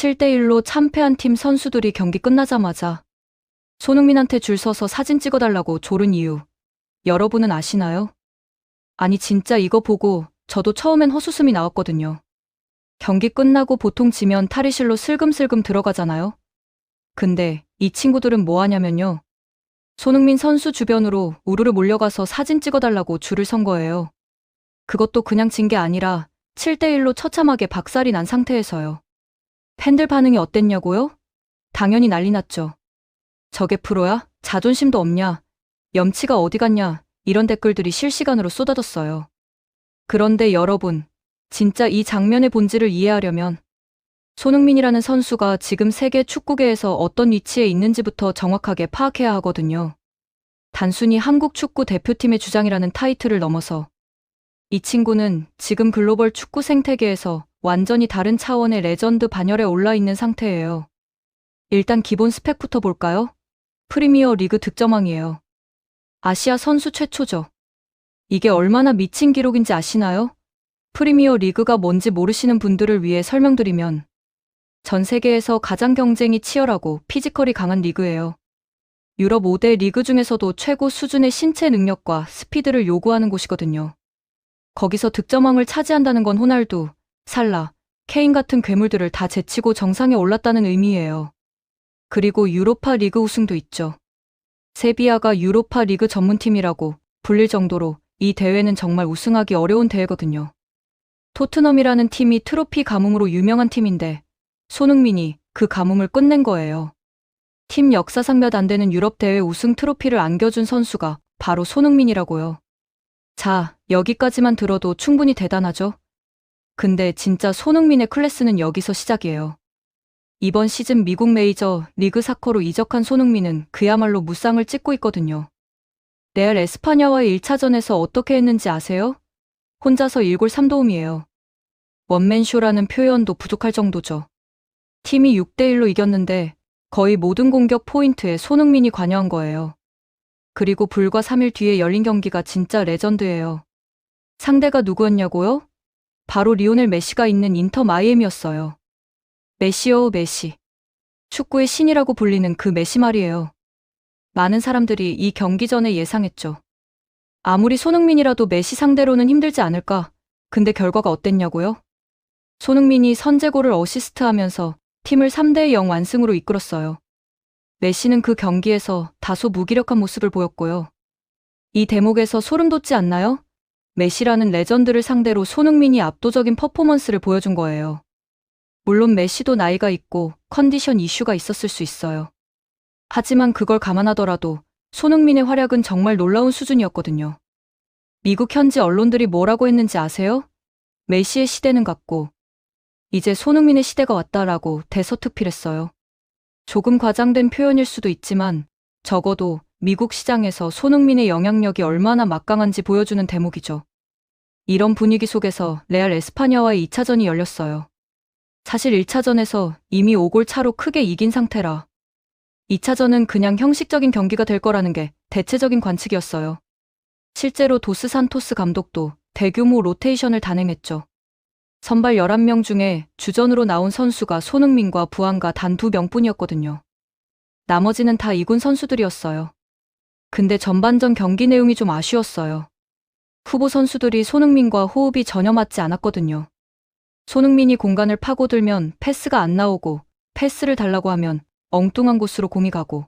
7대1로 참패한 팀 선수들이 경기 끝나자마자 손흥민한테 줄 서서 사진 찍어달라고 조른 이유, 여러분은 아시나요? 아니 진짜 이거 보고 저도 처음엔 헛웃음이 나왔거든요. 경기 끝나고 보통 지면 탈의실로 슬금슬금 들어가잖아요. 근데 이 친구들은 뭐 하냐면요. 손흥민 선수 주변으로 우르르 몰려가서 사진 찍어달라고 줄을 선 거예요. 그것도 그냥 진 게 아니라 7대1로 처참하게 박살이 난 상태에서요. 팬들 반응이 어땠냐고요? 당연히 난리 났죠. 저게 프로야? 자존심도 없냐? 염치가 어디 갔냐? 이런 댓글들이 실시간으로 쏟아졌어요. 그런데 여러분, 진짜 이 장면의 본질을 이해하려면 손흥민이라는 선수가 지금 세계 축구계에서 어떤 위치에 있는지부터 정확하게 파악해야 하거든요. 단순히 한국 축구 대표팀의 주장이라는 타이틀을 넘어서 이 친구는 지금 글로벌 축구 생태계에서 완전히 다른 차원의 레전드 반열에 올라 있는 상태예요. 일단 기본 스펙부터 볼까요? 프리미어 리그 득점왕이에요. 아시아 선수 최초죠. 이게 얼마나 미친 기록인지 아시나요? 프리미어 리그가 뭔지 모르시는 분들을 위해 설명드리면 전 세계에서 가장 경쟁이 치열하고 피지컬이 강한 리그예요. 유럽 5대 리그 중에서도 최고 수준의 신체 능력과 스피드를 요구하는 곳이거든요. 거기서 득점왕을 차지한다는 건 호날두, 살라, 케인 같은 괴물들을 다 제치고 정상에 올랐다는 의미예요. 그리고 유로파 리그 우승도 있죠. 세비야가 유로파 리그 전문팀이라고 불릴 정도로 이 대회는 정말 우승하기 어려운 대회거든요. 토트넘이라는 팀이 트로피 가뭄으로 유명한 팀인데 손흥민이 그 가뭄을 끝낸 거예요. 팀 역사상 몇 안 되는 유럽 대회 우승 트로피를 안겨준 선수가 바로 손흥민이라고요. 자, 여기까지만 들어도 충분히 대단하죠? 근데 진짜 손흥민의 클래스는 여기서 시작이에요. 이번 시즌 미국 메이저 리그 사커로 이적한 손흥민은 그야말로 무쌍을 찍고 있거든요. 레알 에스파냐와의 1차전에서 어떻게 했는지 아세요? 혼자서 1골 3도움이에요. 원맨쇼라는 표현도 부족할 정도죠. 팀이 6대1로 이겼는데 거의 모든 공격 포인트에 손흥민이 관여한 거예요. 그리고 불과 3일 뒤에 열린 경기가 진짜 레전드예요. 상대가 누구였냐고요? 바로 리오넬 메시가 있는 인터 마이애미였어요. 메시요 메시. 축구의 신이라고 불리는 그 메시 말이에요. 많은 사람들이 이 경기 전에 예상했죠. 아무리 손흥민이라도 메시 상대로는 힘들지 않을까? 근데 결과가 어땠냐고요? 손흥민이 선제골을 어시스트하면서 팀을 3대0 완승으로 이끌었어요. 메시는 그 경기에서 다소 무기력한 모습을 보였고요. 이 대목에서 소름 돋지 않나요? 메시라는 레전드를 상대로 손흥민이 압도적인 퍼포먼스를 보여준 거예요. 물론 메시도 나이가 있고 컨디션 이슈가 있었을 수 있어요. 하지만 그걸 감안하더라도 손흥민의 활약은 정말 놀라운 수준이었거든요. 미국 현지 언론들이 뭐라고 했는지 아세요? 메시의 시대는 갔고 이제 손흥민의 시대가 왔다라고 대서특필했어요. 조금 과장된 표현일 수도 있지만 적어도 미국 시장에서 손흥민의 영향력이 얼마나 막강한지 보여주는 대목이죠. 이런 분위기 속에서 레알 에스파냐와의 2차전이 열렸어요. 사실 1차전에서 이미 5골 차로 크게 이긴 상태라 2차전은 그냥 형식적인 경기가 될 거라는 게 대체적인 관측이었어요. 실제로 도스 산토스 감독도 대규모 로테이션을 단행했죠. 선발 11명 중에 주전으로 나온 선수가 손흥민과 부안가 단 2명뿐이었거든요. 나머지는 다 2군 선수들이었어요. 근데 전반전 경기 내용이 좀 아쉬웠어요. 후보 선수들이 손흥민과 호흡이 전혀 맞지 않았거든요. 손흥민이 공간을 파고들면 패스가 안 나오고 패스를 달라고 하면 엉뚱한 곳으로 공이 가고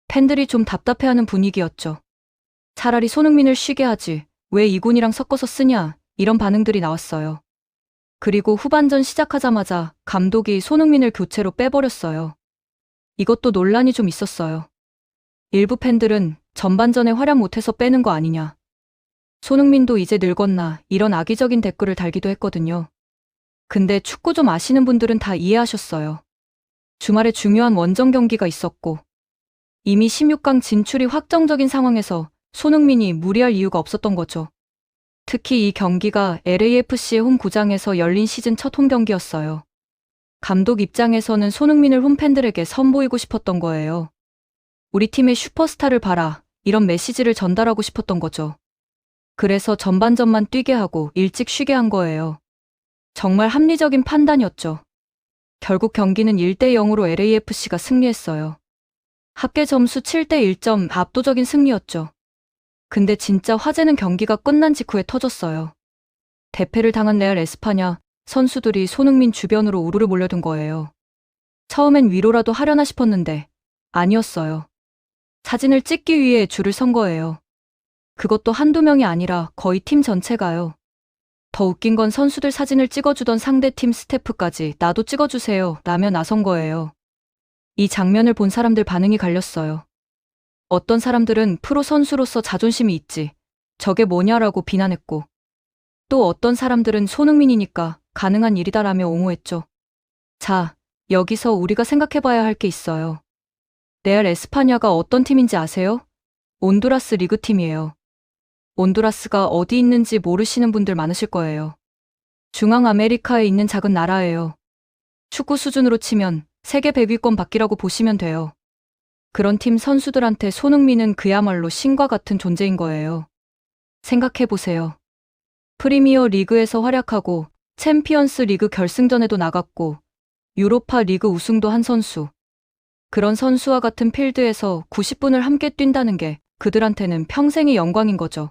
팬들이 좀 답답해하는 분위기였죠. 차라리 손흥민을 쉬게 하지 왜 2군이랑 섞어서 쓰냐 이런 반응들이 나왔어요. 그리고 후반전 시작하자마자 감독이 손흥민을 교체로 빼버렸어요. 이것도 논란이 좀 있었어요. 일부 팬들은 전반전에 활약 못해서 빼는 거 아니냐. 손흥민도 이제 늙었나 이런 악의적인 댓글을 달기도 했거든요. 근데 축구 좀 아시는 분들은 다 이해하셨어요. 주말에 중요한 원정 경기가 있었고 이미 16강 진출이 확정적인 상황에서 손흥민이 무리할 이유가 없었던 거죠. 특히 이 경기가 LAFC의 홈구장에서 열린 시즌 첫 홈경기였어요. 감독 입장에서는 손흥민을 홈팬들에게 선보이고 싶었던 거예요. 우리 팀의 슈퍼스타를 봐라 이런 메시지를 전달하고 싶었던 거죠. 그래서 전반전만 뛰게 하고 일찍 쉬게 한 거예요. 정말 합리적인 판단이었죠. 결국 경기는 1대0으로 LAFC가 승리했어요. 합계 점수 7대1점 압도적인 승리였죠. 근데 진짜 화제는 경기가 끝난 직후에 터졌어요. 대패를 당한 레알 에스파냐 선수들이 손흥민 주변으로 우르르 몰려든 거예요. 처음엔 위로라도 하려나 싶었는데 아니었어요. 사진을 찍기 위해 줄을 선 거예요. 그것도 한두 명이 아니라 거의 팀 전체가요. 더 웃긴 건 선수들 사진을 찍어주던 상대팀 스태프까지 나도 찍어주세요 라며 나선 거예요. 이 장면을 본 사람들 반응이 갈렸어요. 어떤 사람들은 프로 선수로서 자존심이 있지, 저게 뭐냐라고 비난했고, 또 어떤 사람들은 손흥민이니까 가능한 일이다라며 옹호했죠. 자, 여기서 우리가 생각해봐야 할 게 있어요. 레알 에스파냐가 어떤 팀인지 아세요? 온두라스 리그팀이에요. 온두라스가 어디 있는지 모르시는 분들 많으실 거예요. 중앙 아메리카에 있는 작은 나라예요. 축구 수준으로 치면 세계 100위권 밖이라고 보시면 돼요. 그런 팀 선수들한테 손흥민은 그야말로 신과 같은 존재인 거예요. 생각해보세요. 프리미어 리그에서 활약하고 챔피언스 리그 결승전에도 나갔고 유로파 리그 우승도 한 선수. 그런 선수와 같은 필드에서 90분을 함께 뛴다는 게 그들한테는 평생의 영광인 거죠.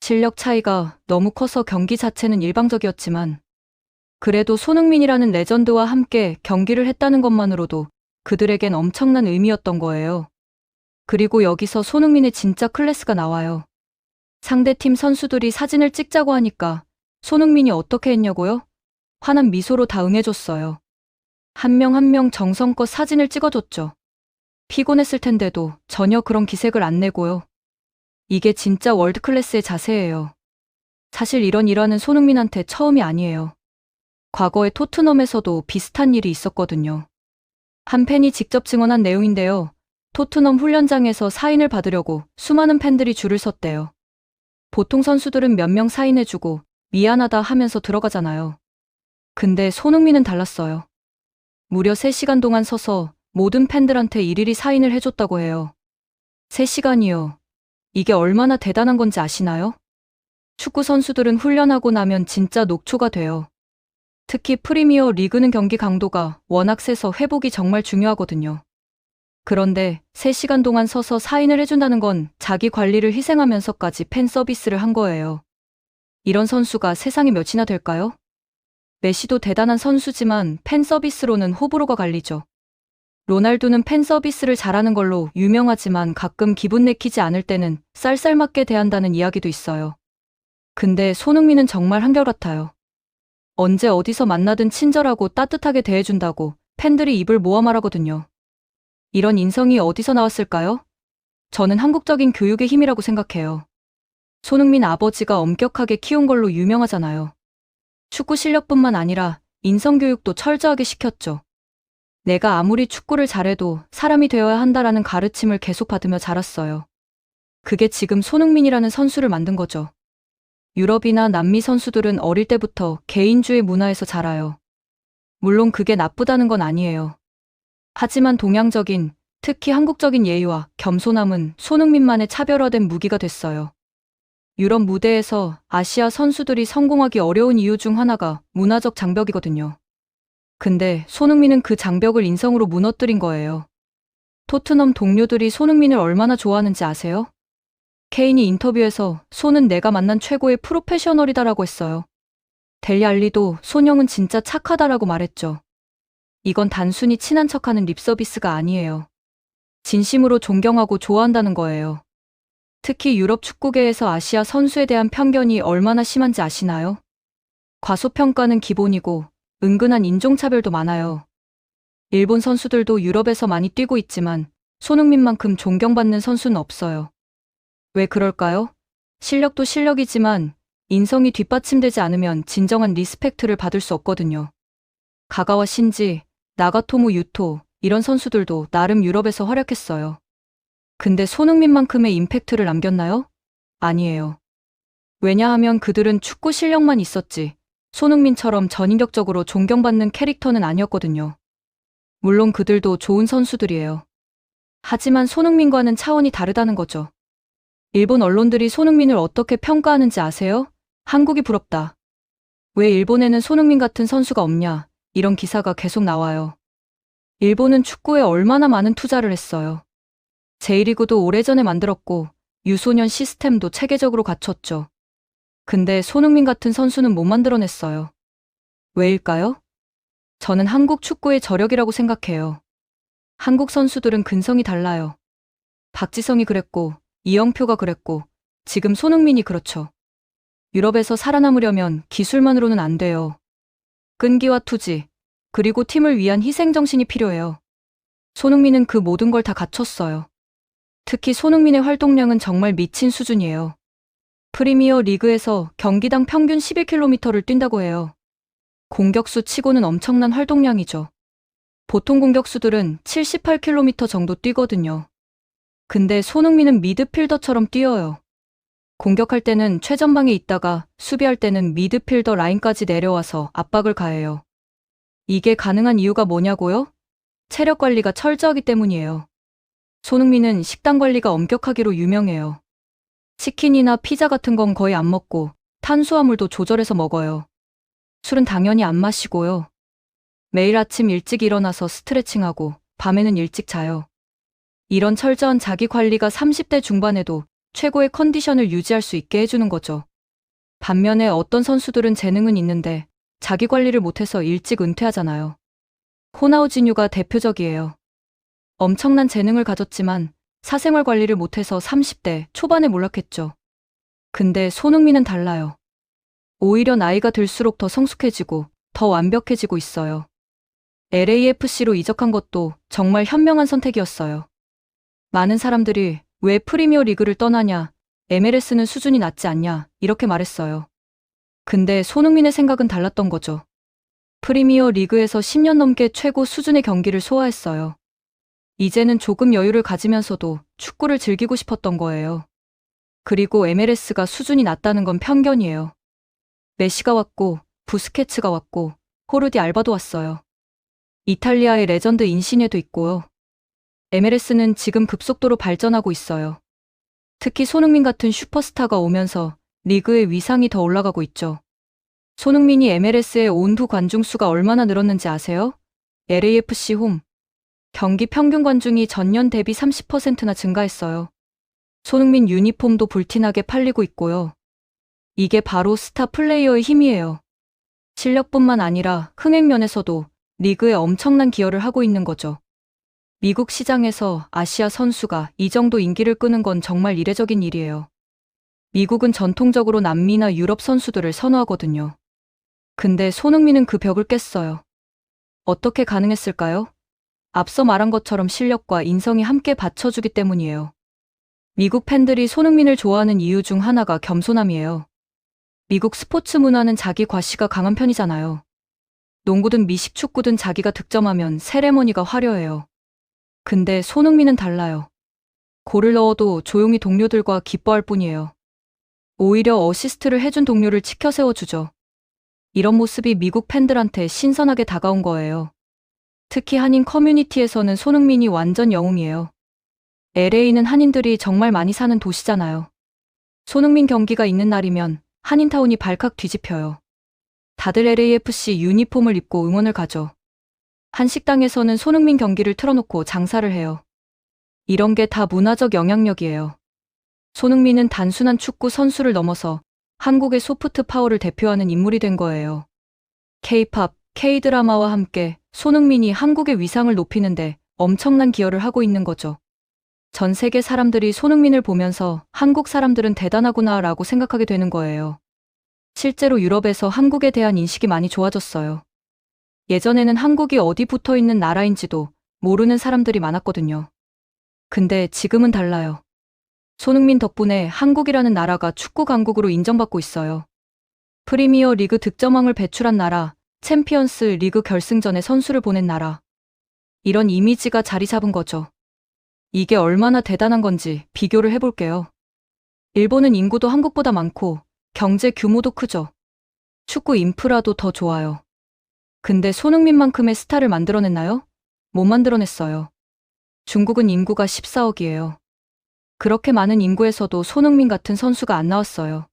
실력 차이가 너무 커서 경기 자체는 일방적이었지만 그래도 손흥민이라는 레전드와 함께 경기를 했다는 것만으로도 그들에겐 엄청난 의미였던 거예요. 그리고 여기서 손흥민의 진짜 클래스가 나와요. 상대팀 선수들이 사진을 찍자고 하니까 손흥민이 어떻게 했냐고요? 환한 미소로 다 응해줬어요. 한 명 한 명 정성껏 사진을 찍어줬죠. 피곤했을 텐데도 전혀 그런 기색을 안 내고요. 이게 진짜 월드클래스의 자세예요. 사실 이런 일화는 손흥민한테 처음이 아니에요. 과거에 토트넘에서도 비슷한 일이 있었거든요. 한 팬이 직접 증언한 내용인데요. 토트넘 훈련장에서 사인을 받으려고 수많은 팬들이 줄을 섰대요. 보통 선수들은 몇 명 사인해주고 미안하다 하면서 들어가잖아요. 근데 손흥민은 달랐어요. 무려 3시간 동안 서서 모든 팬들한테 일일이 사인을 해줬다고 해요. 3시간이요. 이게 얼마나 대단한 건지 아시나요? 축구 선수들은 훈련하고 나면 진짜 녹초가 돼요. 특히 프리미어 리그는 경기 강도가 워낙 세서 회복이 정말 중요하거든요. 그런데 3시간 동안 서서 사인을 해준다는 건 자기 관리를 희생하면서까지 팬 서비스를 한 거예요. 이런 선수가 세상에 몇이나 될까요? 메시도 대단한 선수지만 팬 서비스로는 호불호가 갈리죠. 로날두는 팬 서비스를 잘하는 걸로 유명하지만 가끔 기분 내키지 않을 때는 쌀쌀맞게 대한다는 이야기도 있어요. 근데 손흥민은 정말 한결같아요. 언제 어디서 만나든 친절하고 따뜻하게 대해준다고 팬들이 입을 모아 말하거든요. 이런 인성이 어디서 나왔을까요? 저는 한국적인 교육의 힘이라고 생각해요. 손흥민 아버지가 엄격하게 키운 걸로 유명하잖아요. 축구 실력뿐만 아니라 인성교육도 철저하게 시켰죠. 내가 아무리 축구를 잘해도 사람이 되어야 한다라는 가르침을 계속 받으며 자랐어요. 그게 지금 손흥민이라는 선수를 만든 거죠. 유럽이나 남미 선수들은 어릴 때부터 개인주의 문화에서 자라요. 물론 그게 나쁘다는 건 아니에요. 하지만 동양적인, 특히 한국적인 예의와 겸손함은 손흥민만의 차별화된 무기가 됐어요. 유럽 무대에서 아시아 선수들이 성공하기 어려운 이유 중 하나가 문화적 장벽이거든요. 근데 손흥민은 그 장벽을 인성으로 무너뜨린 거예요. 토트넘 동료들이 손흥민을 얼마나 좋아하는지 아세요? 케인이 인터뷰에서 손은 내가 만난 최고의 프로페셔널이다라고 했어요. 델리 알리도 손형은 진짜 착하다라고 말했죠. 이건 단순히 친한 척하는 립서비스가 아니에요. 진심으로 존경하고 좋아한다는 거예요. 특히 유럽 축구계에서 아시아 선수에 대한 편견이 얼마나 심한지 아시나요? 과소평가는 기본이고 은근한 인종차별도 많아요. 일본 선수들도 유럽에서 많이 뛰고 있지만 손흥민만큼 존경받는 선수는 없어요. 왜 그럴까요? 실력도 실력이지만 인성이 뒷받침되지 않으면 진정한 리스펙트를 받을 수 없거든요. 가가와 신지, 나가토무 유토 이런 선수들도 나름 유럽에서 활약했어요. 근데 손흥민만큼의 임팩트를 남겼나요? 아니에요. 왜냐하면 그들은 축구 실력만 있었지 손흥민처럼 전인격적으로 존경받는 캐릭터는 아니었거든요. 물론 그들도 좋은 선수들이에요. 하지만 손흥민과는 차원이 다르다는 거죠. 일본 언론들이 손흥민을 어떻게 평가하는지 아세요? 한국이 부럽다. 왜 일본에는 손흥민 같은 선수가 없냐? 이런 기사가 계속 나와요. 일본은 축구에 얼마나 많은 투자를 했어요. J리그도 오래전에 만들었고 유소년 시스템도 체계적으로 갖췄죠. 근데 손흥민 같은 선수는 못 만들어냈어요. 왜일까요? 저는 한국 축구의 저력이라고 생각해요. 한국 선수들은 근성이 달라요. 박지성이 그랬고, 이영표가 그랬고, 지금 손흥민이 그렇죠. 유럽에서 살아남으려면 기술만으로는 안 돼요. 끈기와 투지, 그리고 팀을 위한 희생정신이 필요해요. 손흥민은 그 모든 걸 다 갖췄어요. 특히 손흥민의 활동량은 정말 미친 수준이에요. 프리미어 리그에서 경기당 평균 11km를 뛴다고 해요. 공격수 치고는 엄청난 활동량이죠. 보통 공격수들은 78km 정도 뛰거든요. 근데 손흥민은 미드필더처럼 뛰어요. 공격할 때는 최전방에 있다가 수비할 때는 미드필더 라인까지 내려와서 압박을 가해요. 이게 가능한 이유가 뭐냐고요? 체력 관리가 철저하기 때문이에요. 손흥민은 식단 관리가 엄격하기로 유명해요. 치킨이나 피자 같은 건 거의 안 먹고 탄수화물도 조절해서 먹어요. 술은 당연히 안 마시고요. 매일 아침 일찍 일어나서 스트레칭하고 밤에는 일찍 자요. 이런 철저한 자기 관리가 30대 중반에도 최고의 컨디션을 유지할 수 있게 해주는 거죠. 반면에 어떤 선수들은 재능은 있는데 자기 관리를 못해서 일찍 은퇴하잖아요. 호나우지뉴가 대표적이에요. 엄청난 재능을 가졌지만 사생활 관리를 못해서 30대 초반에 몰락했죠. 근데 손흥민은 달라요. 오히려 나이가 들수록 더 성숙해지고 더 완벽해지고 있어요. LAFC로 이적한 것도 정말 현명한 선택이었어요. 많은 사람들이 왜 프리미어 리그를 떠나냐, MLS는 수준이 낮지 않냐, 이렇게 말했어요. 근데 손흥민의 생각은 달랐던 거죠. 프리미어 리그에서 10년 넘게 최고 수준의 경기를 소화했어요. 이제는 조금 여유를 가지면서도 축구를 즐기고 싶었던 거예요. 그리고 MLS가 수준이 낮다는 건 편견이에요. 메시가 왔고, 부스케츠가 왔고, 호르디 알바도 왔어요. 이탈리아의 레전드 인시네도 있고요. MLS는 지금 급속도로 발전하고 있어요. 특히 손흥민 같은 슈퍼스타가 오면서 리그의 위상이 더 올라가고 있죠. 손흥민이 MLS의 온두 관중 수가 얼마나 늘었는지 아세요? LAFC 홈. 경기 평균 관중이 전년 대비 30%나 증가했어요. 손흥민 유니폼도 불티나게 팔리고 있고요. 이게 바로 스타 플레이어의 힘이에요. 실력뿐만 아니라 흥행 면에서도 리그에 엄청난 기여를 하고 있는 거죠. 미국 시장에서 아시아 선수가 이 정도 인기를 끄는 건 정말 이례적인 일이에요. 미국은 전통적으로 남미나 유럽 선수들을 선호하거든요. 근데 손흥민은 그 벽을 깼어요. 어떻게 가능했을까요? 앞서 말한 것처럼 실력과 인성이 함께 받쳐주기 때문이에요. 미국 팬들이 손흥민을 좋아하는 이유 중 하나가 겸손함이에요. 미국 스포츠 문화는 자기 과시가 강한 편이잖아요. 농구든 미식축구든 자기가 득점하면 세레머니가 화려해요. 근데 손흥민은 달라요. 골을 넣어도 조용히 동료들과 기뻐할 뿐이에요. 오히려 어시스트를 해준 동료를 치켜 세워주죠. 이런 모습이 미국 팬들한테 신선하게 다가온 거예요. 특히 한인 커뮤니티에서는 손흥민이 완전 영웅이에요. LA는 한인들이 정말 많이 사는 도시잖아요. 손흥민 경기가 있는 날이면 한인타운이 발칵 뒤집혀요. 다들 LAFC 유니폼을 입고 응원을 가죠. 한 식당에서는 손흥민 경기를 틀어놓고 장사를 해요. 이런 게 다 문화적 영향력이에요. 손흥민은 단순한 축구 선수를 넘어서 한국의 소프트 파워를 대표하는 인물이 된 거예요. K-팝, K-드라마와 함께 손흥민이 한국의 위상을 높이는데 엄청난 기여를 하고 있는 거죠. 전 세계 사람들이 손흥민을 보면서 한국 사람들은 대단하구나 라고 생각하게 되는 거예요. 실제로 유럽에서 한국에 대한 인식이 많이 좋아졌어요. 예전에는 한국이 어디 붙어 있는 나라인지도 모르는 사람들이 많았거든요. 근데 지금은 달라요. 손흥민 덕분에 한국이라는 나라가 축구 강국으로 인정받고 있어요. 프리미어 리그 득점왕을 배출한 나라, 챔피언스 리그 결승전에 선수를 보낸 나라. 이런 이미지가 자리 잡은 거죠. 이게 얼마나 대단한 건지 비교를 해볼게요. 일본은 인구도 한국보다 많고 경제 규모도 크죠. 축구 인프라도 더 좋아요. 근데 손흥민만큼의 스타를 만들어냈나요? 못 만들어냈어요. 중국은 인구가 14억이에요. 그렇게 많은 인구에서도 손흥민 같은 선수가 안 나왔어요.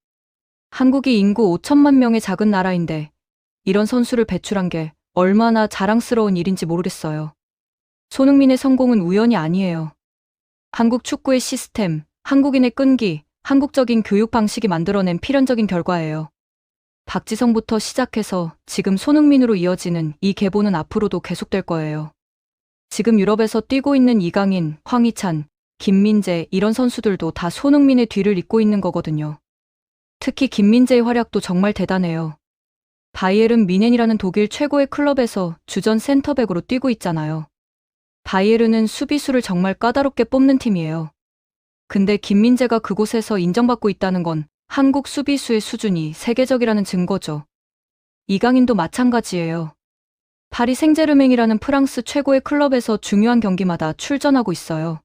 한국이 인구 5천만 명의 작은 나라인데 이런 선수를 배출한 게 얼마나 자랑스러운 일인지 모르겠어요. 손흥민의 성공은 우연이 아니에요. 한국 축구의 시스템, 한국인의 끈기, 한국적인 교육 방식이 만들어낸 필연적인 결과예요. 박지성부터 시작해서 지금 손흥민으로 이어지는 이 계보는 앞으로도 계속될 거예요. 지금 유럽에서 뛰고 있는 이강인, 황희찬, 김민재 이런 선수들도 다 손흥민의 뒤를 잇고 있는 거거든요. 특히 김민재의 활약도 정말 대단해요. 바이에른 뮌헨이라는 독일 최고의 클럽에서 주전 센터백으로 뛰고 있잖아요. 바이에른은 수비수를 정말 까다롭게 뽑는 팀이에요. 근데 김민재가 그곳에서 인정받고 있다는 건 한국 수비수의 수준이 세계적이라는 증거죠. 이강인도 마찬가지예요. 파리 생제르맹이라는 프랑스 최고의 클럽에서 중요한 경기마다 출전하고 있어요.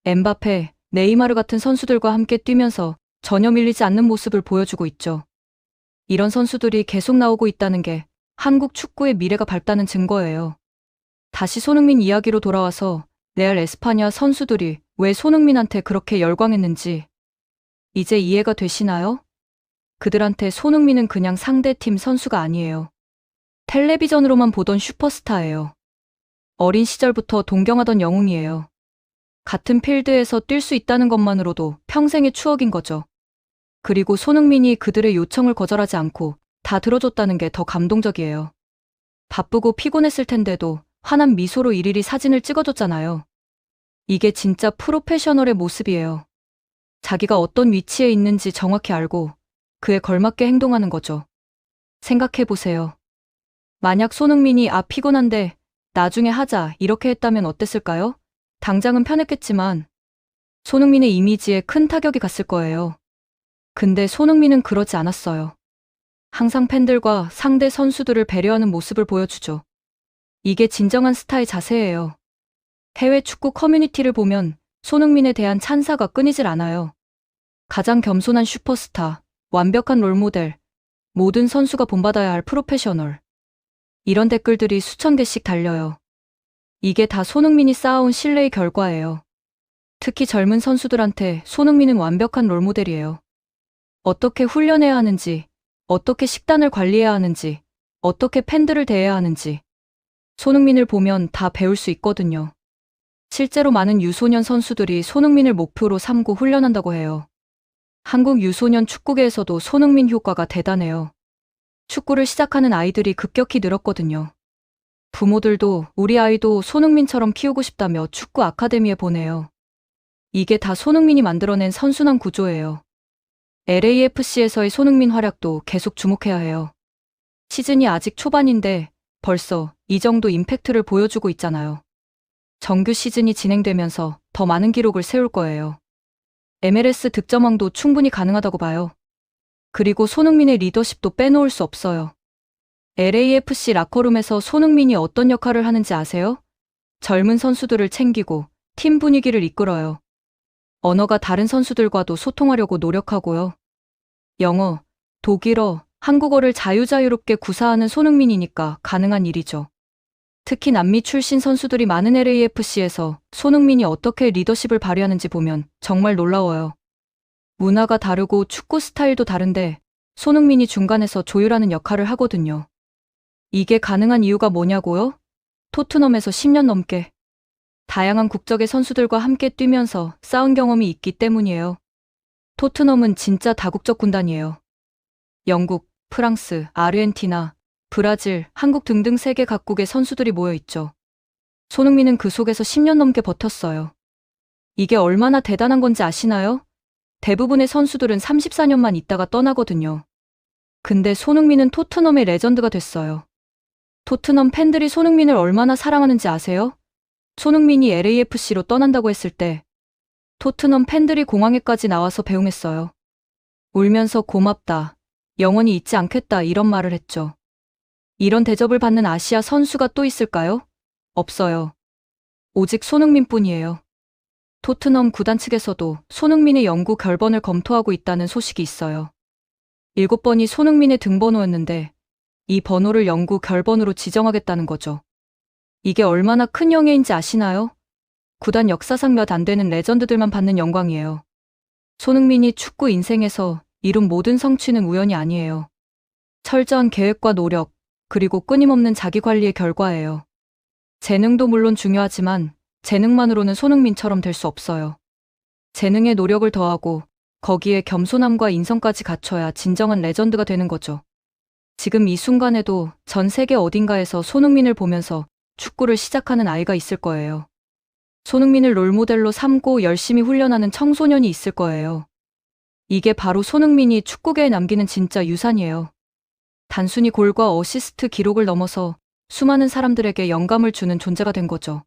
엠바페, 네이마르 같은 선수들과 함께 뛰면서 전혀 밀리지 않는 모습을 보여주고 있죠. 이런 선수들이 계속 나오고 있다는 게 한국 축구의 미래가 밝다는 증거예요. 다시 손흥민 이야기로 돌아와서 레알 에스파냐 선수들이 왜 손흥민한테 그렇게 열광했는지 이제 이해가 되시나요? 그들한테 손흥민은 그냥 상대팀 선수가 아니에요. 텔레비전으로만 보던 슈퍼스타예요. 어린 시절부터 동경하던 영웅이에요. 같은 필드에서 뛸 수 있다는 것만으로도 평생의 추억인 거죠. 그리고 손흥민이 그들의 요청을 거절하지 않고 다 들어줬다는 게 더 감동적이에요. 바쁘고 피곤했을 텐데도 환한 미소로 일일이 사진을 찍어줬잖아요. 이게 진짜 프로페셔널의 모습이에요. 자기가 어떤 위치에 있는지 정확히 알고 그에 걸맞게 행동하는 거죠. 생각해보세요. 만약 손흥민이 피곤한데 나중에 하자 이렇게 했다면 어땠을까요? 당장은 편했겠지만 손흥민의 이미지에 큰 타격이 갔을 거예요. 근데 손흥민은 그러지 않았어요. 항상 팬들과 상대 선수들을 배려하는 모습을 보여주죠. 이게 진정한 스타의 자세예요. 해외 축구 커뮤니티를 보면 손흥민에 대한 찬사가 끊이질 않아요. 가장 겸손한 슈퍼스타, 완벽한 롤모델, 모든 선수가 본받아야 할 프로페셔널. 이런 댓글들이 수천 개씩 달려요. 이게 다 손흥민이 쌓아온 신뢰의 결과예요. 특히 젊은 선수들한테 손흥민은 완벽한 롤모델이에요. 어떻게 훈련해야 하는지, 어떻게 식단을 관리해야 하는지, 어떻게 팬들을 대해야 하는지. 손흥민을 보면 다 배울 수 있거든요. 실제로 많은 유소년 선수들이 손흥민을 목표로 삼고 훈련한다고 해요. 한국 유소년 축구계에서도 손흥민 효과가 대단해요. 축구를 시작하는 아이들이 급격히 늘었거든요. 부모들도 우리 아이도 손흥민처럼 키우고 싶다며 축구 아카데미에 보내요. 이게 다 손흥민이 만들어낸 선순환 구조예요. LAFC에서의 손흥민 활약도 계속 주목해야 해요. 시즌이 아직 초반인데 벌써 이 정도 임팩트를 보여주고 있잖아요. 정규 시즌이 진행되면서 더 많은 기록을 세울 거예요. MLS 득점왕도 충분히 가능하다고 봐요. 그리고 손흥민의 리더십도 빼놓을 수 없어요. LAFC 라커룸에서 손흥민이 어떤 역할을 하는지 아세요? 젊은 선수들을 챙기고 팀 분위기를 이끌어요. 언어가 다른 선수들과도 소통하려고 노력하고요. 영어, 독일어, 한국어를 자유롭게 구사하는 손흥민이니까 가능한 일이죠. 특히 남미 출신 선수들이 많은 LAFC에서 손흥민이 어떻게 리더십을 발휘하는지 보면 정말 놀라워요. 문화가 다르고 축구 스타일도 다른데 손흥민이 중간에서 조율하는 역할을 하거든요. 이게 가능한 이유가 뭐냐고요? 토트넘에서 10년 넘게 다양한 국적의 선수들과 함께 뛰면서 쌓은 경험이 있기 때문이에요. 토트넘은 진짜 다국적 군단이에요. 영국, 프랑스, 아르헨티나, 브라질, 한국 등등 세계 각국의 선수들이 모여 있죠. 손흥민은 그 속에서 10년 넘게 버텼어요. 이게 얼마나 대단한 건지 아시나요? 대부분의 선수들은 34년만 있다가 떠나거든요. 근데 손흥민은 토트넘의 레전드가 됐어요. 토트넘 팬들이 손흥민을 얼마나 사랑하는지 아세요? 손흥민이 LAFC로 떠난다고 했을 때 토트넘 팬들이 공항에까지 나와서 배웅했어요. 울면서 고맙다, 영원히 잊지 않겠다 이런 말을 했죠. 이런 대접을 받는 아시아 선수가 또 있을까요? 없어요. 오직 손흥민뿐이에요. 토트넘 구단 측에서도 손흥민의 영구 결번을 검토하고 있다는 소식이 있어요. 7번이 손흥민의 등번호였는데 이 번호를 영구 결번으로 지정하겠다는 거죠. 이게 얼마나 큰 영예인지 아시나요? 구단 역사상 몇 안 되는 레전드들만 받는 영광이에요. 손흥민이 축구 인생에서 이룬 모든 성취는 우연이 아니에요. 철저한 계획과 노력, 그리고 끊임없는 자기 관리의 결과예요. 재능도 물론 중요하지만 재능만으로는 손흥민처럼 될 수 없어요. 재능에 노력을 더하고 거기에 겸손함과 인성까지 갖춰야 진정한 레전드가 되는 거죠. 지금 이 순간에도 전 세계 어딘가에서 손흥민을 보면서 축구를 시작하는 아이가 있을 거예요. 손흥민을 롤모델로 삼고 열심히 훈련하는 청소년이 있을 거예요. 이게 바로 손흥민이 축구계에 남기는 진짜 유산이에요. 단순히 골과 어시스트 기록을 넘어서 수많은 사람들에게 영감을 주는 존재가 된 거죠.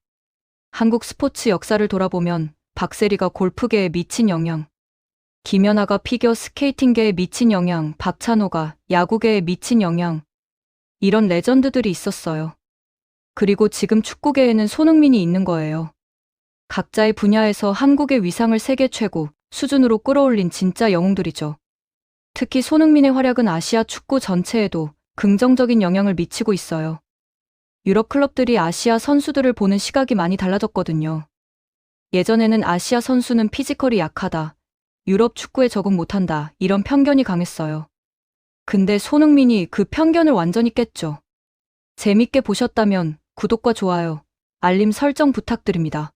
한국 스포츠 역사를 돌아보면 박세리가 골프계에 미친 영향, 김연아가 피겨 스케이팅계에 미친 영향, 박찬호가 야구계에 미친 영향, 이런 레전드들이 있었어요. 그리고 지금 축구계에는 손흥민이 있는 거예요. 각자의 분야에서 한국의 위상을 세계 최고 수준으로 끌어올린 진짜 영웅들이죠. 특히 손흥민의 활약은 아시아 축구 전체에도 긍정적인 영향을 미치고 있어요. 유럽 클럽들이 아시아 선수들을 보는 시각이 많이 달라졌거든요. 예전에는 아시아 선수는 피지컬이 약하다, 유럽 축구에 적응 못한다, 이런 편견이 강했어요. 근데 손흥민이 그 편견을 완전히 깼죠. 재밌게 보셨다면 구독과 좋아요, 알림 설정 부탁드립니다.